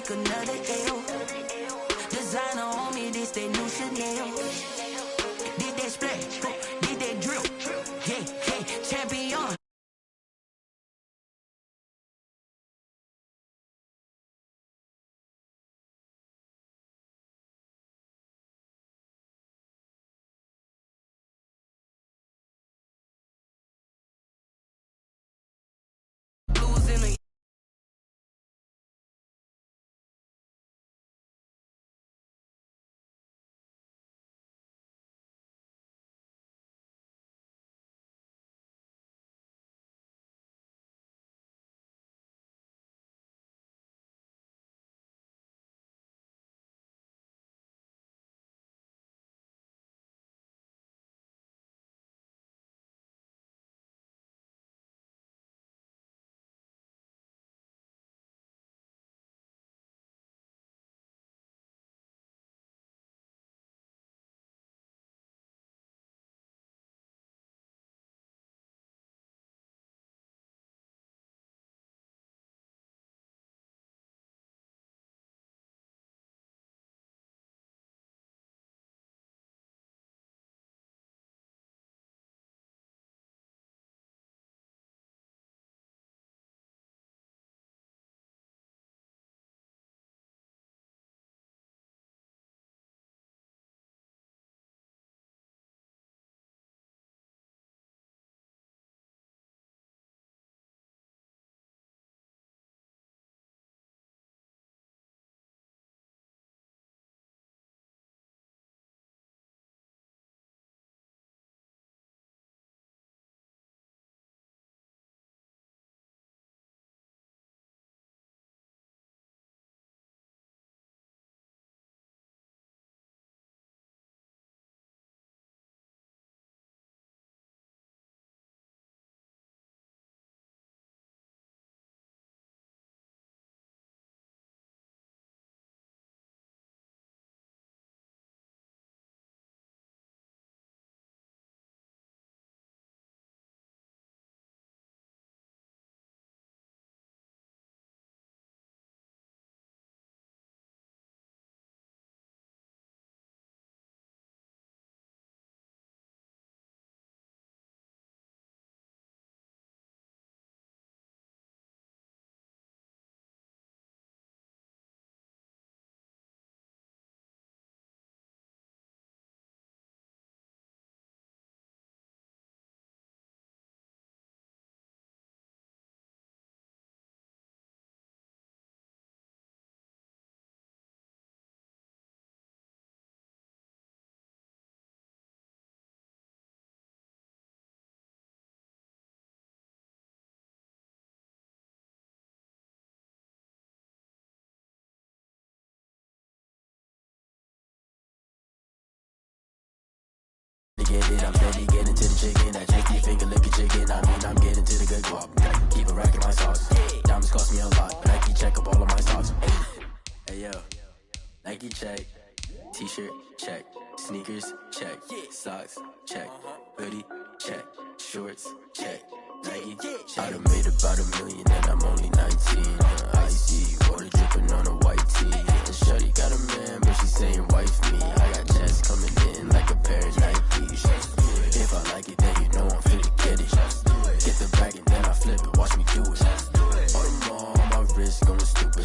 take another L. Designer on me, this that new Chanel. Did that splash, did that drill. Yeah, champion. I'm steady getting to the chicken. That tasty finger licking chicken. I mean, I'm getting to the good guap. Keep a rack in my socks. Diamonds cost me a lot, but Nike check up all of my socks. Hey yo, Nike check. T-shirt check. Sneakers check. Socks check. Hoodie check. Shorts check. Nike. I done made about $1 million and I'm only 19. Icy water dripping on a white tee. And shorty got a man, but she saying wife me. I got checks coming in like a pair of Nikes. If I like it, then you know I'm finna get it. Get the bag and then I flip it. Watch me do it. All them all on my wrist going stupid.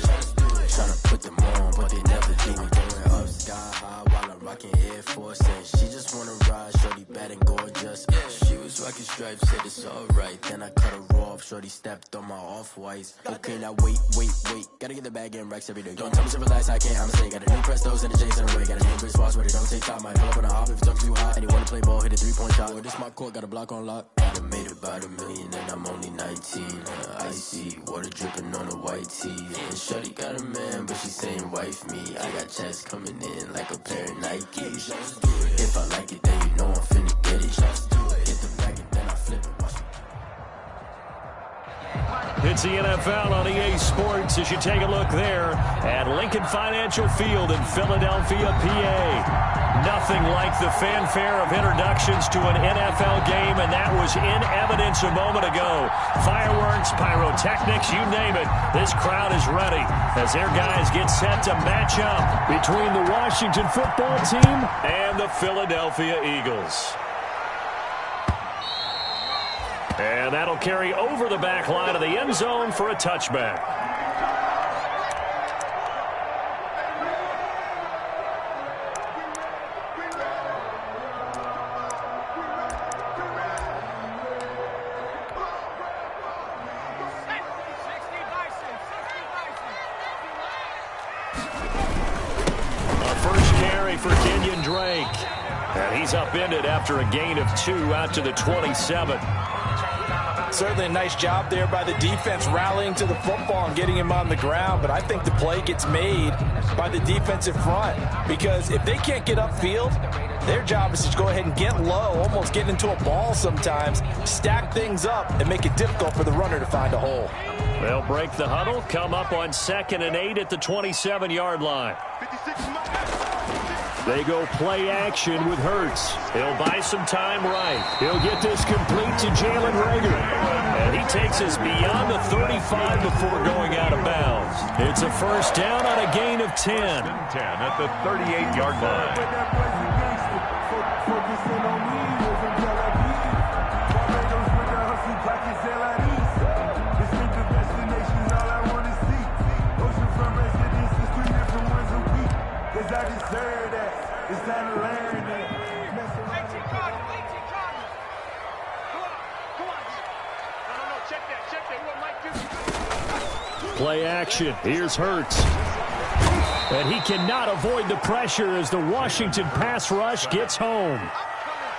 Tryna put them on, but they never do it. Going up sky high while I'm rocking Air Force. And she just wanna ride, shorty bad and gorgeous. She was rocking stripes, said it's alright. Then I cut her off, shorty stepped on my off-whites. Okay, now wait. Gotta get the bag and racks every day. Don't tell me to relax, I can't, I'ma say. Got a new Prestos and a J's in the way. Got a new Chris Foss, but it don't take time. I pull up on a hop if it's up too hot. And you wanna play ball, hit a 3-point shot. Well, this my court, got a block on lock. I done made about $1 million and I'm only 19. Icy water dripping on a white tee. And shorty got a man, but she saying wife me. I got checks coming in like a pair of Nikes. If I like it, then you know I'm finna get it. Get the bag and then I flip it. Watch me. It's the NFL on EA Sports as you take a look there at Lincoln Financial Field in Philadelphia, PA. nothing like the fanfare of introductions to an NFL game, and that was in evidence a moment ago. Fireworks, pyrotechnics, you name it. This crowd is ready as their guys get set to match up between the Washington football team and the Philadelphia Eagles. And that'll carry over the back line of the end zone for a touchback. A first carry for Kenyon Drake. And he's upended after a gain of 2 out to the 27. Certainly a nice job there by the defense rallying to the football and getting him on the ground, but I think the play gets made by the defensive front because if they can't get upfield, their job is to go ahead and get low, almost get into a ball sometimes, stack things up, and make it difficult for the runner to find a hole. They'll break the huddle, come up on 2nd and 8 at the 27-yard line. They go play action with Hurts. He'll buy some time right. He'll get this complete to Jalen Reagor. And he takes us beyond the 35 before going out of bounds. It's a first down on a gain of 10. 10 at the 38-yard line. Play action. Here's Hurts. And he cannot avoid the pressure as the Washington pass rush gets home.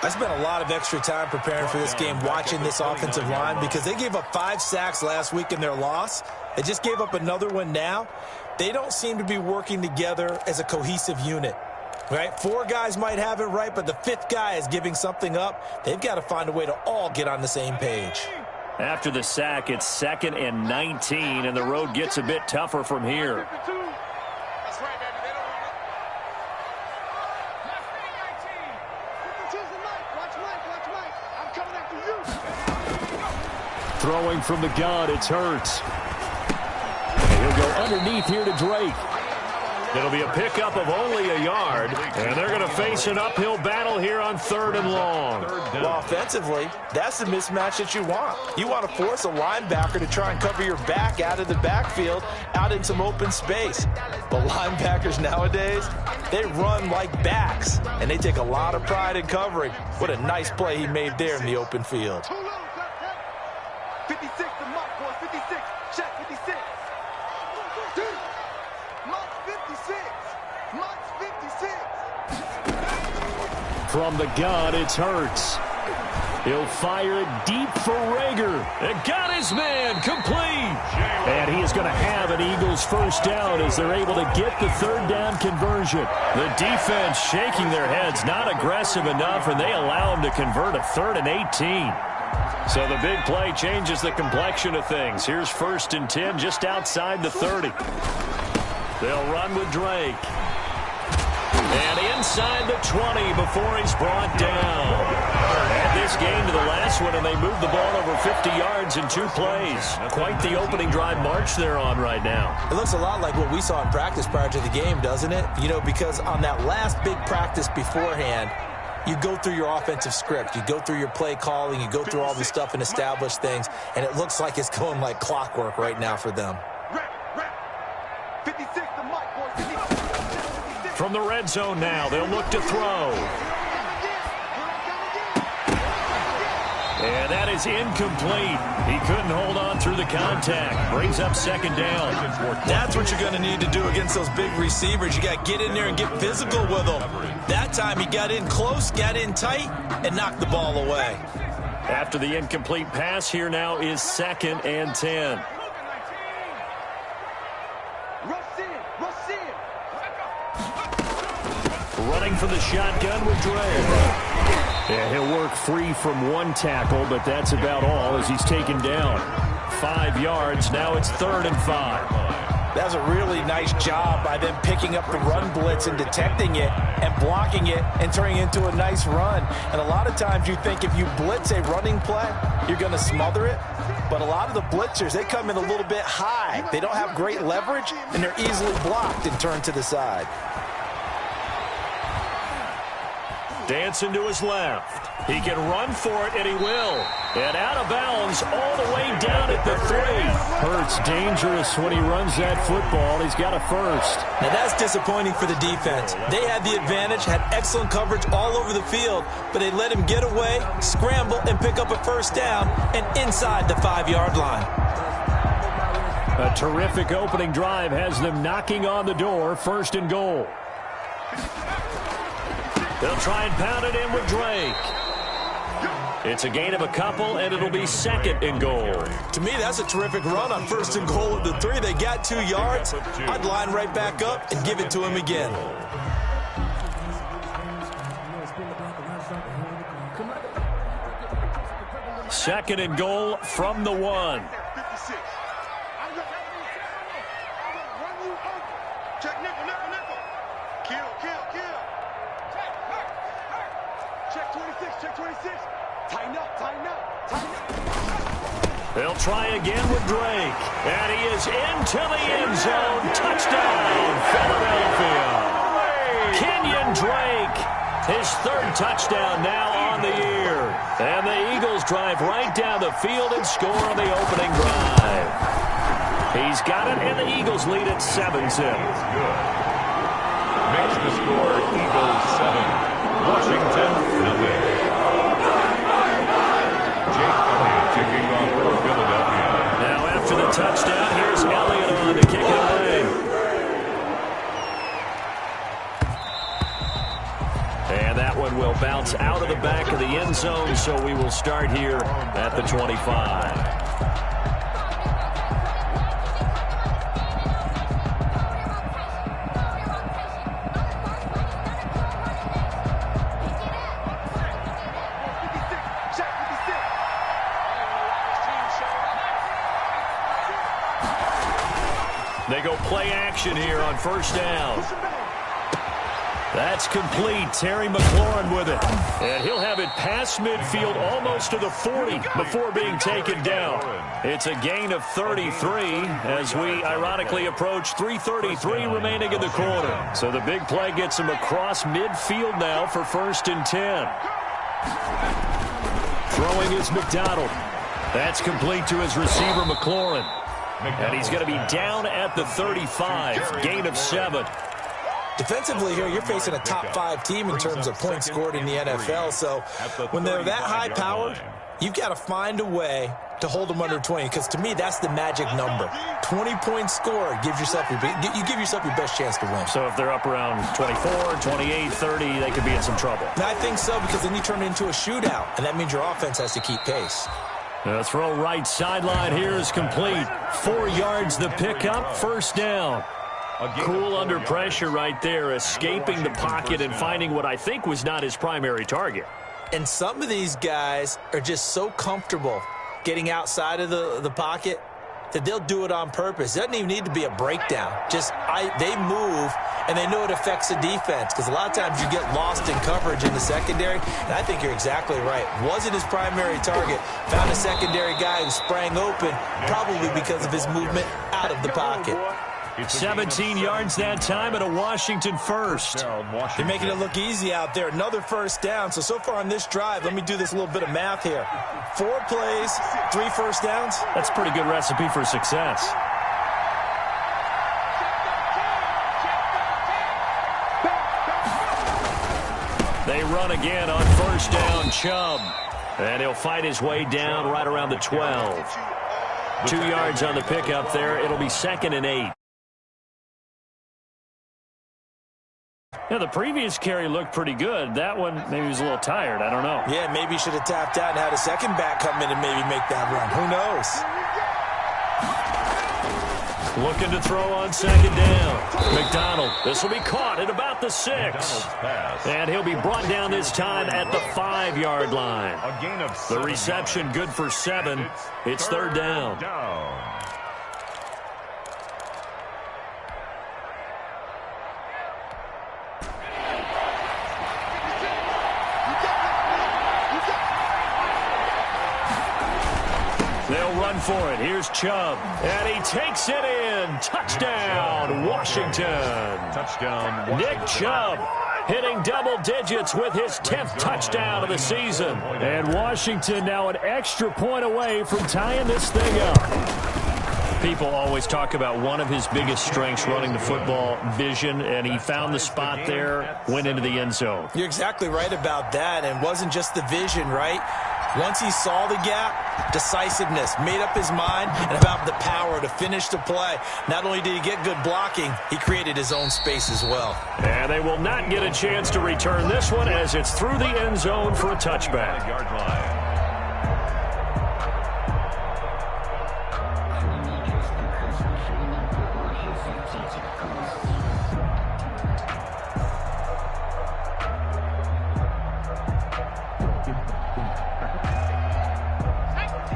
I spent a lot of extra time preparing for this game watching this offensive line because they gave up 5 sacks last week in their loss. They just gave up another one now. They don't seem to be working together as a cohesive unit. Right? 4 guys might have it right, but the 5th guy is giving something up. They've got to find a way to all get on the same page. After the sack, it's 2nd and 19, and the road gets a bit tougher from here. Throwing from the gun, it's Hurts. And he'll go underneath here to Drake. It'll be a pickup of only a yard, and they're going to face an uphill battle here on 3rd and long. Well, offensively, that's the mismatch that you want. You want to force a linebacker to try and cover your back out of the backfield, out in some open space. But linebackers nowadays, they run like backs, and they take a lot of pride in covering. What a nice play he made there in the open field. 56 to Mike, boys. 56. Check 56. Mike's 56. Mike's 56. From the gun, it's Hurts. He'll fire it deep for Reagor. And got his man complete. And he is going to have an Eagles first down as they're able to get the 3rd down conversion. The defense shaking their heads, not aggressive enough, and they allow him to convert a 3rd and 18. So the big play changes the complexion of things. Here's 1st and 10 just outside the 30. They'll run with Drake. And inside the 20 before he's brought down. Add this game to the last one, and they moved the ball over 50 yards in 2 plays. Quite the opening drive march they're on right now. It looks a lot like what we saw in practice prior to the game, doesn't it? You know, because on that last big practice beforehand, you go through your offensive script. You go through your play calling. You go through all the stuff and establish things. And it looks like it's going like clockwork right now for them. 56 to Mike, boys. 56. From the red zone now, they'll look to throw. And that is incomplete. He couldn't hold on through the contact. Brings up 2nd down. That's what you're going to need to do against those big receivers. You got to get in there and get physical with them. That time he got in close, got in tight, and knocked the ball away. After the incomplete pass, here now is 2nd and 10. Running for the shotgun with Drake. Yeah, he'll work free from 1 tackle, but that's about all as he's taken down. 5 yards. Now it's 3rd and 5. That's a really nice job by them picking up the run blitz and detecting it and blocking it and turning it into a nice run. And a lot of times you think if you blitz a running play, you're going to smother it. But a lot of the blitzers, they come in a little bit high. They don't have great leverage, and they're easily blocked and turned to the side. Dancing to his left. He can run for it, and he will. And out of bounds all the way down at the 3. Hurts dangerous when he runs that football. He's got a first. Now that's disappointing for the defense. They had the advantage, had excellent coverage all over the field, but they let him get away, scramble, and pick up a first down, and inside the 5-yard line. A terrific opening drive has them knocking on the door. 1st and goal. They'll try and pound it in with Drake. It's a gain of a couple, and it'll be 2nd and goal. To me, that's a terrific run on 1st and goal of the 3. They got 2 yards. I'd line right back up and give it to him again. Second and goal from the 1. Check nickel, nickel, nickel. Kill, kill, kill. Check 26, check 26. Tighten up, tighten up, tighten up. They'll try again with Drake. And he is into the end zone. Touchdown, Philadelphia. Kenyon Drake, his 3rd touchdown now on the year. And the Eagles drive right down the field and score on the opening drive. He's got it, and the Eagles lead at 7-0. Makes the score Eagles 7, Washington 0. Jake Elliott kicking off for Philadelphia. Now after the touchdown, here's Elliott on to kick it away. And that one will bounce out of the back of the end zone, so we will start here at the 25. They go play action here on 1st down. That's complete. Terry McLaurin with it. And he'll have it past midfield almost to the 40 before being taken down. It's a gain of 33 as we ironically approach 3:33 remaining in the quarter. So the big play gets him across midfield now for 1st and 10. Throwing is McDonald. That's complete to his receiver, McLaurin. And he's going to be down at the 35, gain of 7. Defensively here, you're facing a top 5 team in terms of points scored in the NFL. So when they're that high-powered, you've got to find a way to hold them under 20. Because to me, that's the magic number. 20 points scored gives yourself you give yourself your best chance to win. So if they're up around 24, 28, 30, they could be in some trouble. And I think so, because then you turn it into a shootout, and that means your offense has to keep pace. The throw right sideline here is complete. 4 yards the pickup, 1st down. Cool under pressure right there, escaping the pocket and finding what I think was not his primary target. And some of these guys are just so comfortable getting outside of the pocket that they'll do it on purpose. It doesn't even need to be a breakdown. They move, and they know it affects the defense, because a lot of times you get lost in coverage in the secondary, and I think you're exactly right. Wasn't his primary target. Found a secondary guy who sprang open, probably because of his movement out of the pocket. 17 yards that time and a Washington first. They're making it look easy out there. Another 1st down. So far on this drive, let me do this little bit of math here. 4 plays, 3 first downs. That's a pretty good recipe for success. They run again on 1st down, Chubb. And he'll fight his way down right around the 12. 2 yards on the pickup there. It'll be 2nd and 8. Yeah, the previous carry looked pretty good. That one, maybe he was a little tired. I don't know. Yeah, maybe he should have tapped out and had a second back come in and maybe make that run. Who knows? Looking to throw on 2nd down. McDonald, this will be caught at about the 6. And he'll be brought down this time at the 5-yard line. The reception good for 7. It's 3rd down. They'll run for it. Here's Chubb. And he takes it in. Touchdown, Washington. Touchdown, Washington. Nick Chubb hitting double digits with his 10th touchdown of the season. And Washington now an extra point away from tying this thing up. People always talk about one of his biggest strengths running the football, vision, and he found the spot there, went into the end zone. You're exactly right about that, and it wasn't just the vision, right? Once he saw the gap, decisiveness, made up his mind, and about the power to finish the play. Not only did he get good blocking, he created his own space as well. And they will not get a chance to return this one as it's through the end zone for a touchback. Yard line.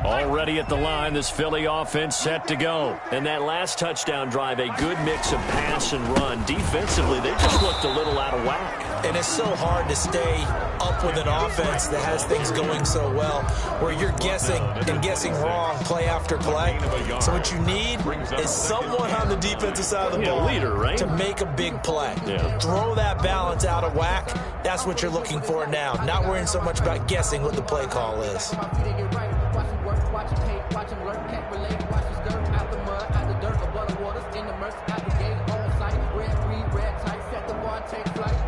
Already at the line, this Philly offense set to go. And that last touchdown drive, a good mix of pass and run. Defensively, they just looked a little out of whack. And it's so hard to stay up with an offense that has things going so well, where you're guessing and guessing wrong play after play. So what you need is someone on the defensive side of the ball, leader, right? to make a big play. Yeah. Throw that balance out of whack. That's what you're looking for now. Not worrying so much about guessing what the play call is. Watch him hate, watch him lurk, can't relate, watch his dirt out the mud, out the dirt, above the waters, in the mercy, out the gate, on sight, red tight, set the bar, take flight.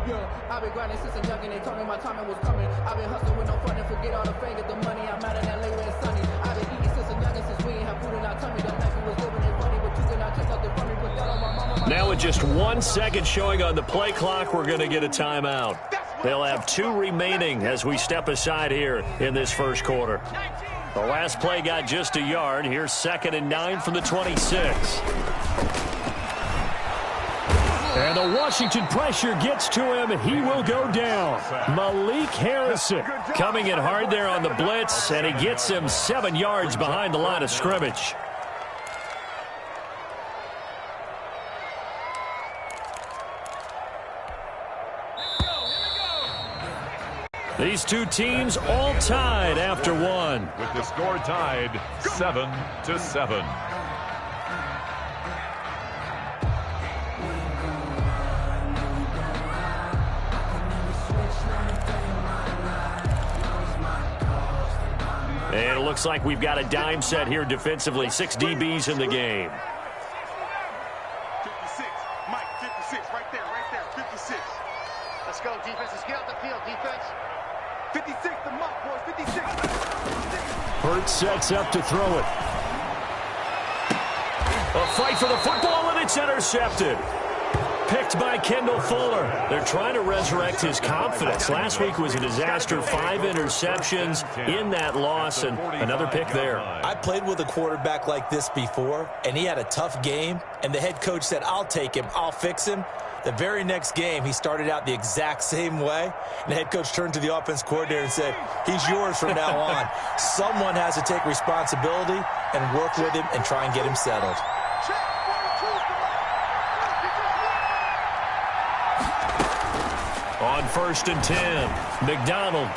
Yeah, I've been grinding since a youngin', they told me my timing was coming. I've been hustling with no fun and forget all the fame, get the money, I'm out in LA where it's sunny. I've been eating since a youngin', since we ain't have food in our tummy. The life we was living ain't funny, but you cannot check out the funny, put that on my mama. Now with just 1 second showing on the play clock, we're going to get a timeout. They'll have 2 remaining as we step aside here in this first quarter. The last play got just a yard. Here's 2nd and 9 from the 26. And the Washington pressure gets to him. He will go down. Malik Harrison coming in hard there on the blitz, and he gets him 7 yards behind the line of scrimmage. These two teams all tied after one. With the score tied 7-7. And it looks like we've got a dime set here defensively. 6 DBs in the game. 56, Mike, 56, right there, 56. Let's go, defense. Let's get out the field, defense. 56, the mark, boys, 56. Hurts sets up to throw it. A fight for the football, and it's intercepted. Picked by Kendall Fuller. They're trying to resurrect his confidence. Last week was a disaster. 5 interceptions in that loss, and another pick there. I played with a quarterback like this before, and he had a tough game, and the head coach said, I'll take him, I'll fix him. The very next game, he started out the exact same way, and the head coach turned to the offense coordinator and said, he's yours from now on. Someone has to take responsibility and work with him and try and get him settled. On 1st and 10, McDonald.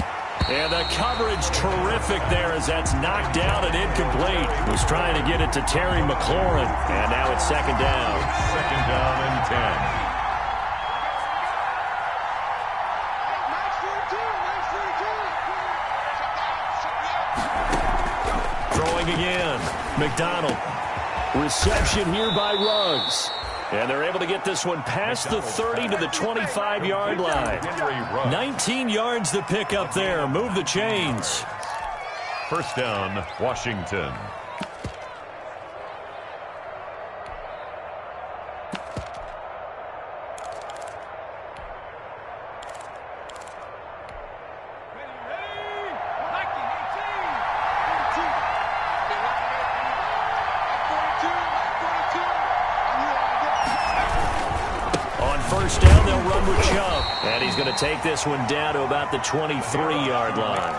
And the coverage terrific there as that's knocked down and incomplete. Was trying to get it to Terry McLaurin. And now it's 2nd down. 2nd down and 10. Throwing again. McDonald. Reception here by Ruggs. And they're able to get this one past the 30 to the 25-yard line. 19 yards to pick up there. Move the chains. 1st down, Washington. Going to take this one down to about the 23-yard line.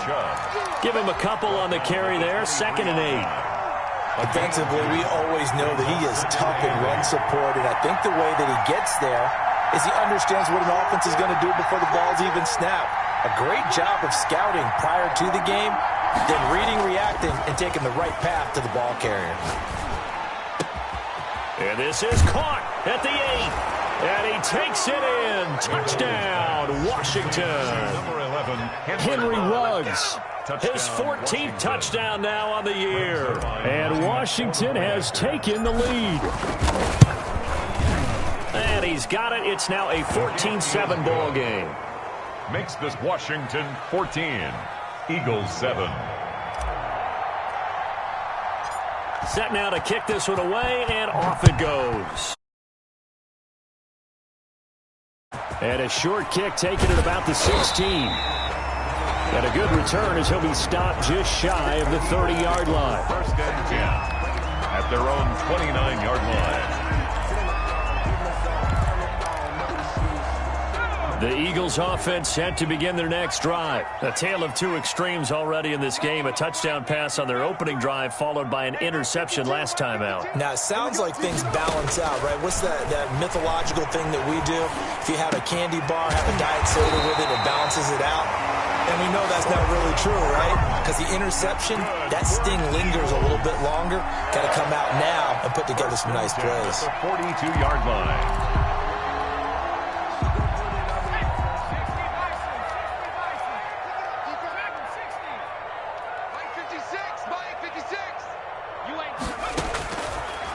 Give him a couple on the carry there. 2nd and 8. Offensively, we always know that he is tough in run support, and I think the way that he gets there is he understands what an offense is going to do before the ball's even snapped. A great job of scouting prior to the game, then reading, reacting, and taking the right path to the ball carrier. And this is caught at the 8. And he takes it in. Touchdown, Washington. Number 11, Henry Ruggs. His 14th touchdown now on the year. And Washington has taken the lead. And he's got it. It's now a 14-7 ball game. Makes this Washington 14, Eagles 7. Set now to kick this one away, and off it goes. And a short kick taken at about the 16. And a good return as he'll be stopped just shy of the 30-yard line. First and 10 at their own 29-yard line. The Eagles offense set to begin their next drive. A tale of two extremes already in this game. A touchdown pass on their opening drive followed by an interception last time out. Now, it sounds like things balance out, right? What's that mythological thing that we do? If you have a candy bar, have a diet soda with it, it balances it out. And we know that's not really true, right? Because the interception, that sting lingers a little bit longer. Got to come out now and put together some nice plays. The 42-yard line.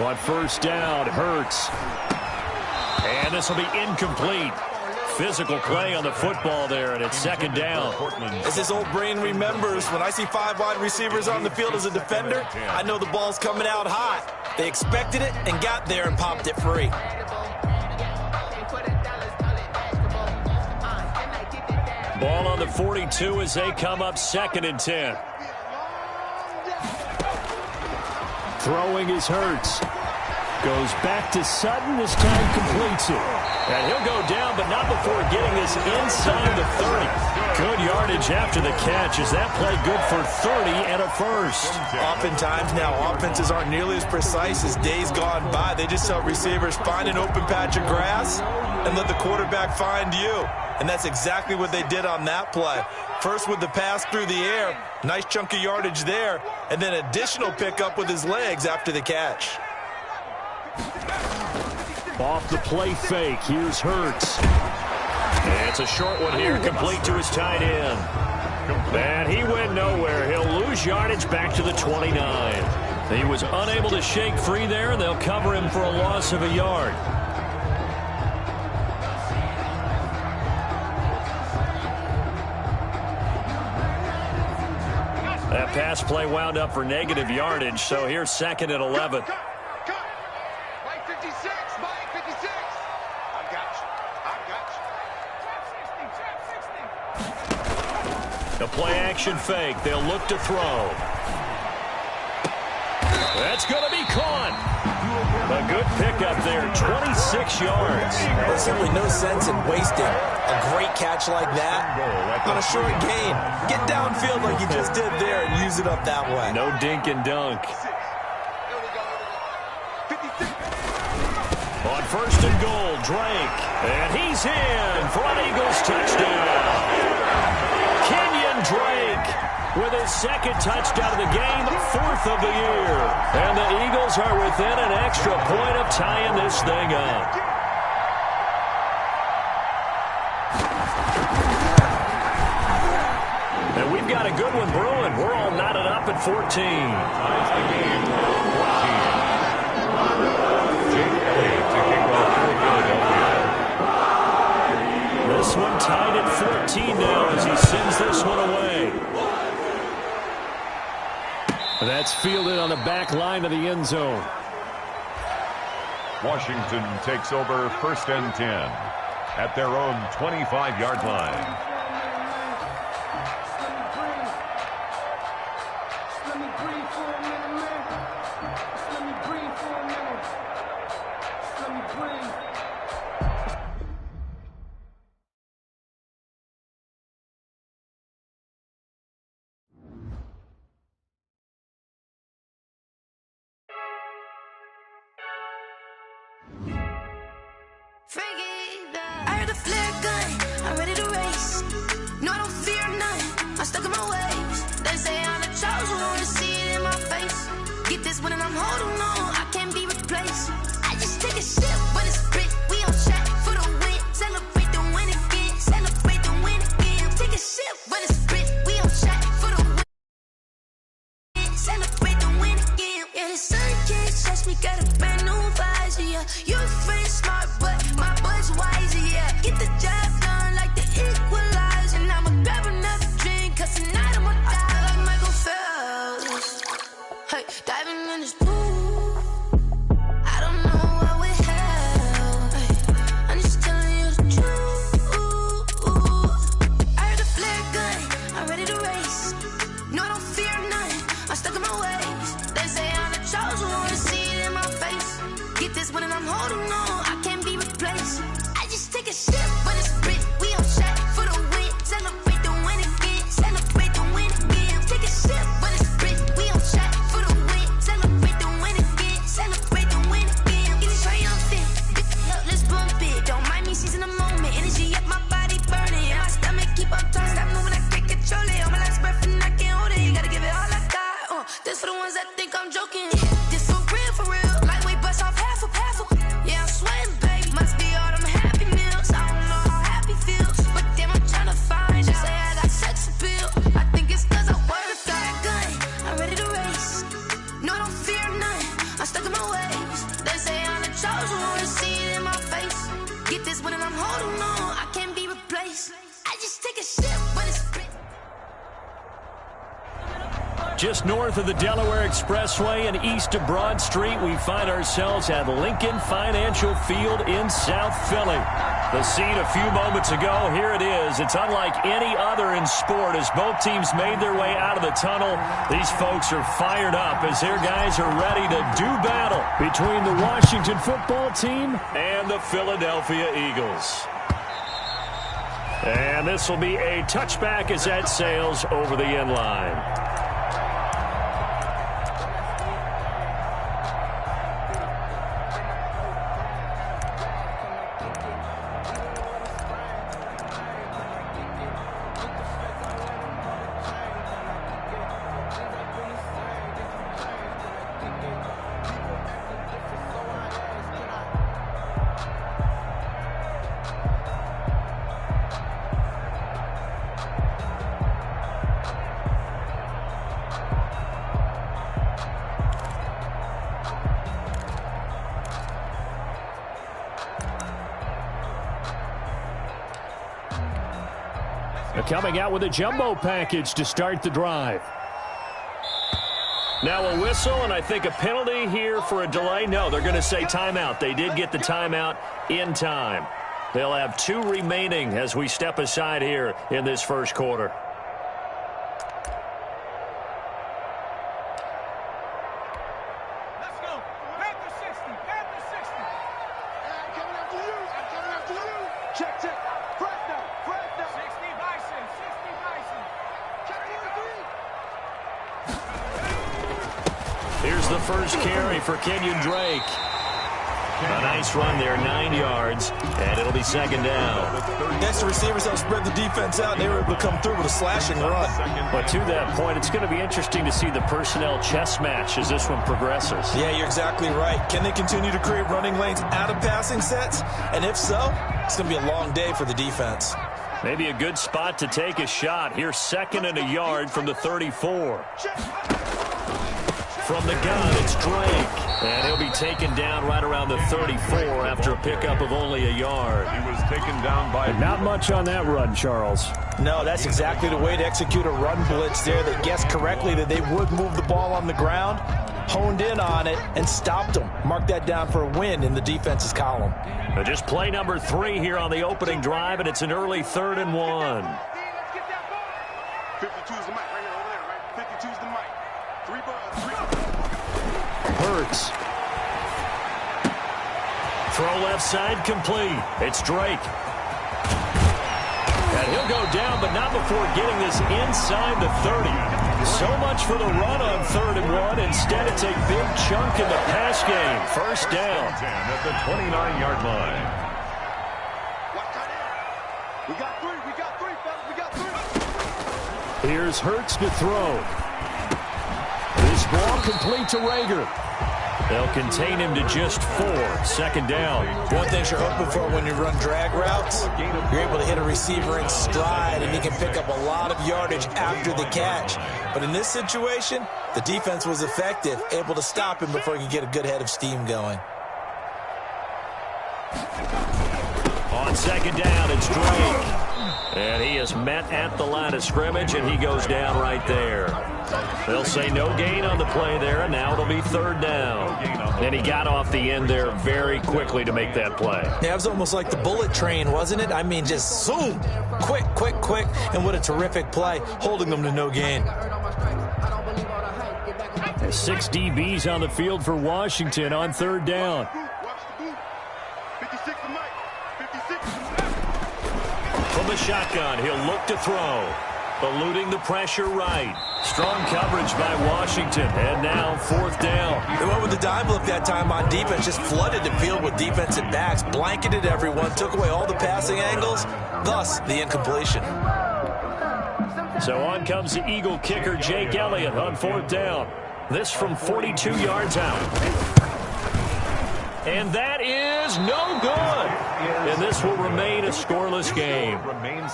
On first down, Hurts. And this will be incomplete. Physical play on the football there, and it's second down. As his old brain remembers, when I see 5 wide receivers on the field as a defender, I know the ball's coming out hot. They expected it and got there and popped it free. Ball on the 42 as they come up second and 10. Throwing is Hurts. Goes back to Sutton. This time completes it. And he'll go down, but not before getting this inside the 30. Good yardage after the catch. Is that play good for 30 and a first? Oftentimes now, offenses aren't nearly as precise as days gone by. They just tell receivers, find an open patch of grass and let the quarterback find you. And that's exactly what they did on that play. First with the pass through the air, nice chunk of yardage there, and then additional pickup with his legs after the catch. Off the play fake, here's Hurts. And it's a short one here, complete to his tight end. And he went nowhere. He'll lose yardage back to the 29. He was unable to shake free there, and they'll cover him for a loss of a yard. That pass play wound up for negative yardage, so here's second and 11. Mike 56, Mike 56. I got you. The play action fake. They'll look to throw. That's going to be caught. A good pickup there, 26 yards. There's simply no sense in wasting a great catch like that on a short gain. Get downfield like you just did there and use it up that way. No dink and dunk. On first and goal, Drake. And he's in for an Eagles touchdown. Kenyon Drake with his second touchdown of the game, fourth of the year. And the Eagles are within an extra point of tying this thing up. And we've got a good one brewing. We're all knotted up at 14. This one tied at 14 now as he sends this one away. That's fielded on the back line of the end zone. Washington takes over first and 10 at their own 25-yard line. I heard the flare gun, I'm ready to race. No, I don't fear none, I'm stuck in my ways. They say I'm a got a brand new visor, yeah. You friend smart, but my bud's wiser, yeah. Get the job done like the equalizer. And I'ma grab another drink, cause tonight I'ma die like Michael Phelps. Hey, diving in this pool, I don't know what we have. Hey, I'm just telling you the truth. I heard the flare gun, I'm ready to race. No, I don't fear none, I'm stuck in my ways. They say I'm the chosen one, see it in my face. Get this one and I'm holding on, I can't be replaced. I just take a sip, but it's Brit, we on shot for the win. Celebrate the win again, celebrate the win again. Take a sip, but it's Brit, we on shot for the win. Celebrate the win again, celebrate the win again. Get it triumphant, let's bump it. Don't mind me seizing the moment, energy up my body burning. My stomach keep on turning, stop moving, I can't control it. On my last breath and I can't hold it, you gotta give it all I got. This for the ones that think I'm joking. This for real, lightweight bust off half a. Yeah, I'm sweating, baby, must be all them happy meals. I don't know how happy feels, but damn, I'm trying to find you. Say I got sex appeal, I think it's cause I work that gun. I'm ready to race, no, I don't fear none, I'm stuck in my ways. They say I'm the chosen one, see it in my face. Get this one and I'm holding on, I can't be replaced. I just take a sip, but it's Just north of the Delaware Expressway and east of Broad Street, we find ourselves at Lincoln Financial Field in South Philly. The scene a few moments ago, here it is. It's unlike any other in sport as both teams made their way out of the tunnel. These folks are fired up as their guys are ready to do battle between the Washington football team and the Philadelphia Eagles. And this will be a touchback as that sails over the end line. Coming out with a jumbo package to start the drive. Now a whistle, and I think a penalty here for a delay. No, they're going to say timeout. They did get the timeout in time. They'll have 2 remaining as we step aside here in this first quarter. Here's the first carry for Kenyon Drake. A nice run there, 9 yards, and it'll be second down. Next, receivers help spread the defense out, and they were able to come through with a slashing run. But to that point, it's going to be interesting to see the personnel chess match as this one progresses. Yeah, you're exactly right. Can they continue to create running lanes out of passing sets? And if so, it's going to be a long day for the defense. Maybe a good spot to take a shot. Here's second and a yard from the 34. From the gun, it's Drake. And he'll be taken down right around the 34 after a pickup of only a yard. He was taken down by... And not much on that run, Charles. No, that's exactly the way to execute a run blitz there. They guessed correctly that they would move the ball on the ground, honed in on it, and stopped them. Mark that down for a win in the defense's column. But just play number 3 here on the opening drive, and it's an early 3rd and 1. 52 is the mic right there, over there, right? 52 is the mic. 3 bucks. Hurts. Throw left side complete. It's Drake. And he'll go down, but not before getting this inside the 30. So much for the run on 3rd and 1. Instead, it's a big chunk in the pass game. First down. 10 at the 29-yard line. We got 3, fellas, we got 3. Here's Hurts to throw. This ball complete to Rager. They'll contain him to just 4. 2nd down. One thing you're hoping for when you run drag routes, you're able to hit a receiver in stride, and he can pick up a lot of yardage after the catch. But in this situation, the defense was effective, able to stop him before he could get a good head of steam going. On 2nd down, it's Drake. And he is met at the line of scrimmage, and he goes down right there. They'll say no gain on the play there, and now it'll be 3rd down. And he got off the end there very quickly to make that play. Yeah, it was almost like the bullet train, wasn't it? I mean, just zoom, quick, quick, quick, and what a terrific play, holding them to no gain. 6 DBs on the field for Washington on 3rd down. From the shotgun, he'll look to throw. Eluding the pressure right. Strong coverage by Washington. And now 4th down. They went with the dime look that time on defense. Just flooded the field with defensive backs. Blanketed everyone. Took away all the passing angles. Thus, the incompletion. So on comes the Eagle kicker, Jake Elliott, on 4th down. This from 42 yards out. And that is no good. And this will remain a scoreless game.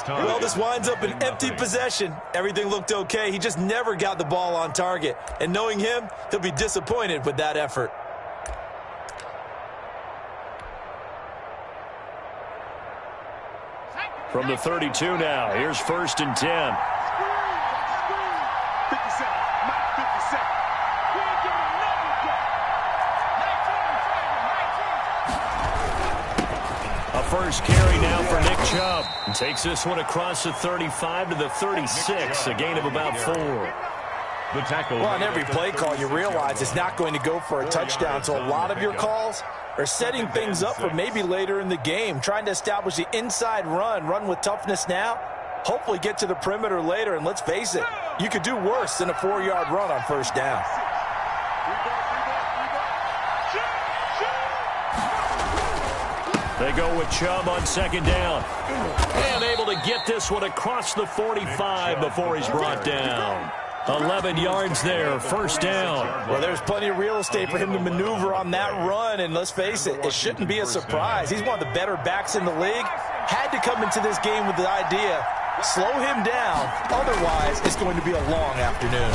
Well, this winds up an empty possession. Everything looked okay. He just never got the ball on target. And knowing him, he'll be disappointed with that effort. From the 32 now, here's 1st and 10. First carry now for Nick Chubb. And takes this one across the 35 to the 36, a gain of about 4. The tackle. Well, on every play call, you realize it's not going to go for a touchdown. So a lot of your calls are setting things up for maybe later in the game, trying to establish the inside run with toughness now, hopefully get to the perimeter later. And let's face it, you could do worse than a 4-yard run on 1st down. They go with Chubb on 2nd down. And able to get this one across the 45 before he's brought down. 11 yards there, 1st down. Well, there's plenty of real estate for him to maneuver on that run, and let's face it, it shouldn't be a surprise. He's one of the better backs in the league. Had to come into this game with the idea, slow him down, otherwise it's going to be a long afternoon.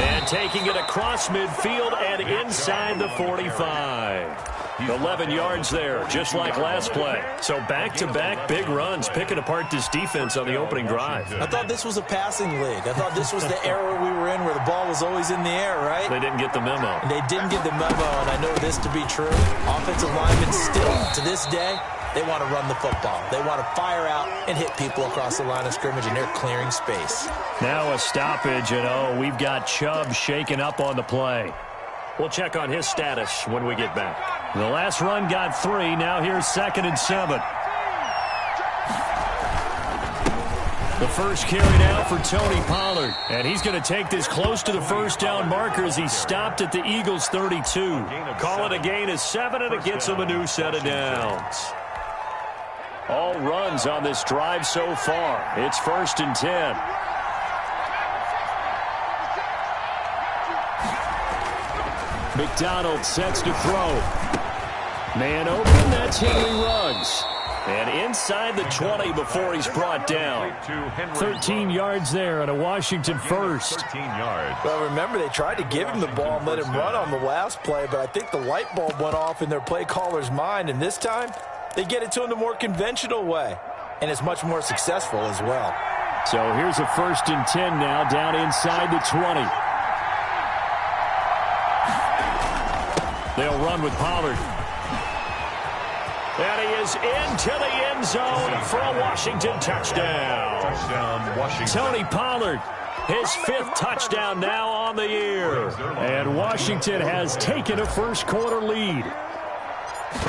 And taking it across midfield and inside the 45. 11 yards there, just like last play. So back-to-back big runs, picking apart this defense on the opening drive. I thought this was a passing league. I thought this was the era we were in where the ball was always in the air, right? They didn't get the memo. And they didn't get the memo, and I know this to be true. Offensive linemen still, to this day, they want to run the football. They want to fire out and hit people across the line of scrimmage, and they're clearing space. Now a stoppage, and we've got Chubb shaken up on the play. We'll check on his status when we get back. The last run got 3. Now here's 2nd and 7. The first carry now for Tony Pollard. And he's going to take this close to the 1st down marker as he stopped at the Eagles' 32. Call it a gain of 7, and it gets him a new set of downs. All runs on this drive so far. It's 1st and 10. McDonald sets to throw. Man open, that's Henry Ruggs. And inside the 20 before he's brought down. 13 yards there and a Washington first. 13 yards. Well, remember, they tried to give him the ball and let him run on the last play, but I think the light bulb went off in their play caller's mind, and this time they get it to him the more conventional way, and it's much more successful as well. So here's a 1st and 10 now down inside the 20. They'll run with Pollard. And he is into the end zone for a Washington touchdown. Touchdown, Washington. Tony Pollard, his 5th touchdown now on the year. And Washington has taken a first-quarter lead.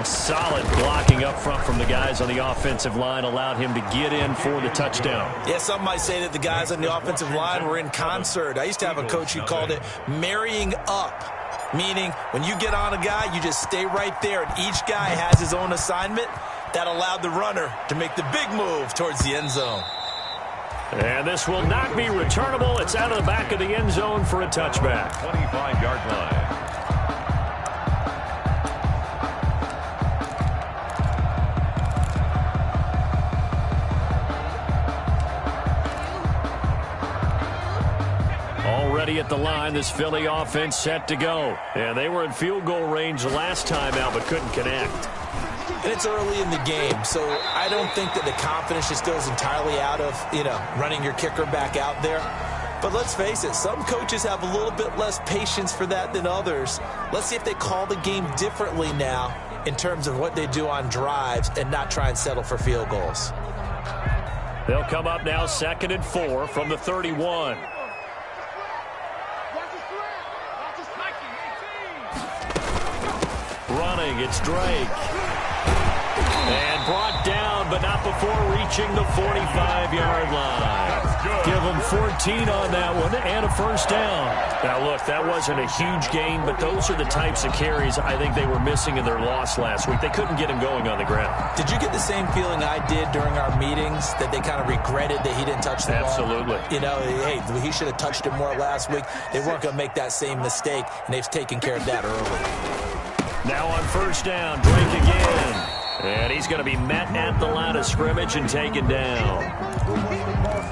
Solid blocking up front from the guys on the offensive line allowed him to get in for the touchdown. Yeah, some might say that the guys on the offensive line were in concert. I used to have a coach who called it marrying up. Meaning, when you get on a guy, you just stay right there, and each guy has his own assignment. That allowed the runner to make the big move towards the end zone. And this will not be returnable. It's out of the back of the end zone for a touchback. 25-yard line. ready at the line. This Philly offense set to go. And they were in field goal range last time out, but couldn't connect. And it's early in the game, so I don't think that the confidence just goes entirely out of, running your kicker back out there. But let's face it, some coaches have a little bit less patience for that than others. Let's see if they call the game differently now in terms of what they do on drives and not try and settle for field goals. They'll come up now 2nd and 4 from the 31. Running, it's Drake. And brought down, but not before reaching the 45-yard line. Give them 14 on that one and a first down. Now, look, that wasn't a huge gain, but those are the types of carries I think they were missing in their loss last week. They couldn't get him going on the ground. Did you get the same feeling I did during our meetings, that they kind of regretted that he didn't touch the ball? Absolutely. Hey, he should have touched it more last week. They weren't going to make that same mistake, and they've taken care of that early. Now on first down, Drake again. And he's going to be met at the line of scrimmage and taken down.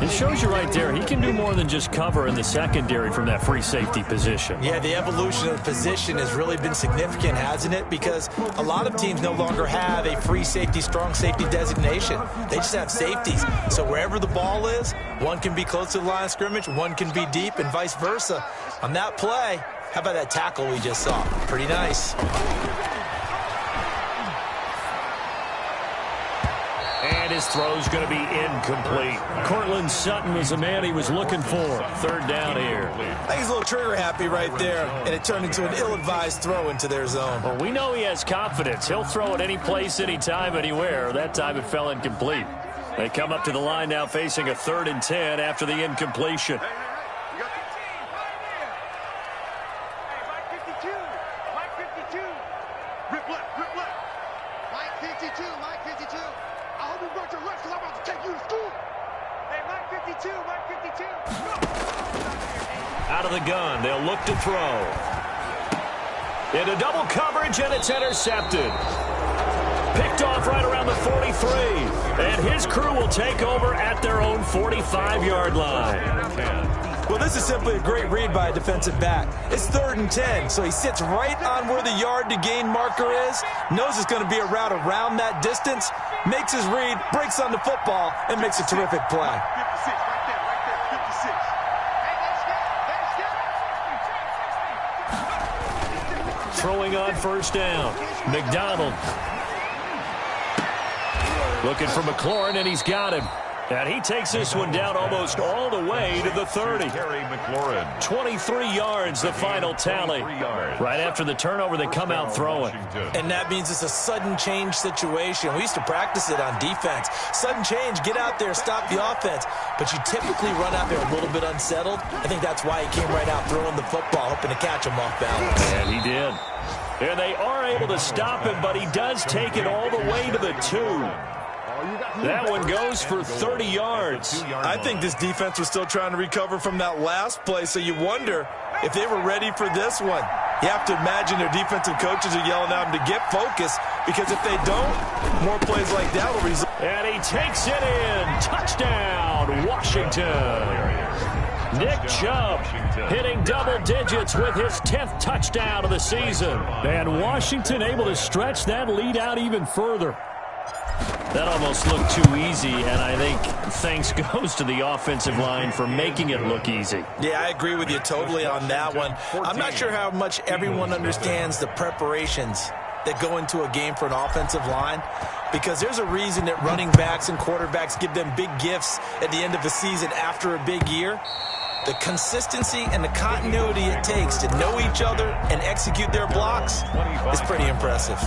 It shows you right there, he can do more than just cover in the secondary from that free safety position. Yeah, the evolution of the position has really been significant, hasn't it? Because a lot of teams no longer have a free safety, strong safety designation. They just have safeties. So wherever the ball is, one can be close to the line of scrimmage, one can be deep, and vice versa. On that play, how about that tackle we just saw? Pretty nice. And his throw's going to be incomplete. Cortland Sutton was the man he was looking for. 3rd down here. I think he's a little trigger happy right there, and it turned into an ill-advised throw into their zone. Well, we know he has confidence. He'll throw it any place, anytime, anywhere. That time it fell incomplete. They come up to the line now facing a 3rd and 10 after the incompletion. Out of the gun, they'll look to throw. Into double coverage, and it's intercepted. Picked off right around the 43. And his crew will take over at their own 45-yard line. Well, this is simply a great read by a defensive back. It's 3rd and 10, so he sits right on where the yard-to-gain marker is, knows it's going to be a route around that distance, makes his read, breaks on the football, and makes a terrific play. 56, right there, 56. Throwing on first down. McDonald. Looking for McLaurin, and he's got him. And he takes this one down almost all the way to the 30. 23 yards, the final tally. Right after the turnover, they come out throwing. And that means it's a sudden change situation. We used to practice it on defense. Sudden change, get out there, stop the offense. But you typically run out there a little bit unsettled. I think that's why he came right out throwing the football, hoping to catch him off balance. And he did. And they are able to stop him, but he does take it all the way to the 2. That one goes for 30 yards. I think this defense was still trying to recover from that last play, so you wonder if they were ready for this one. You have to imagine their defensive coaches are yelling at them to get focused, because if they don't, more plays like that will result. And he takes it in. Touchdown, Washington. Nick Chubb hitting double digits with his 10th touchdown of the season. And Washington able to stretch that lead out even further. That almost looked too easy, and I think thanks goes to the offensive line for making it look easy. Yeah, I agree with you totally on that one. I'm not sure how much everyone understands the preparations that go into a game for an offensive line, because there's a reason that running backs and quarterbacks give them big gifts at the end of the season after a big year. The consistency and the continuity it takes to know each other and execute their blocks is pretty impressive.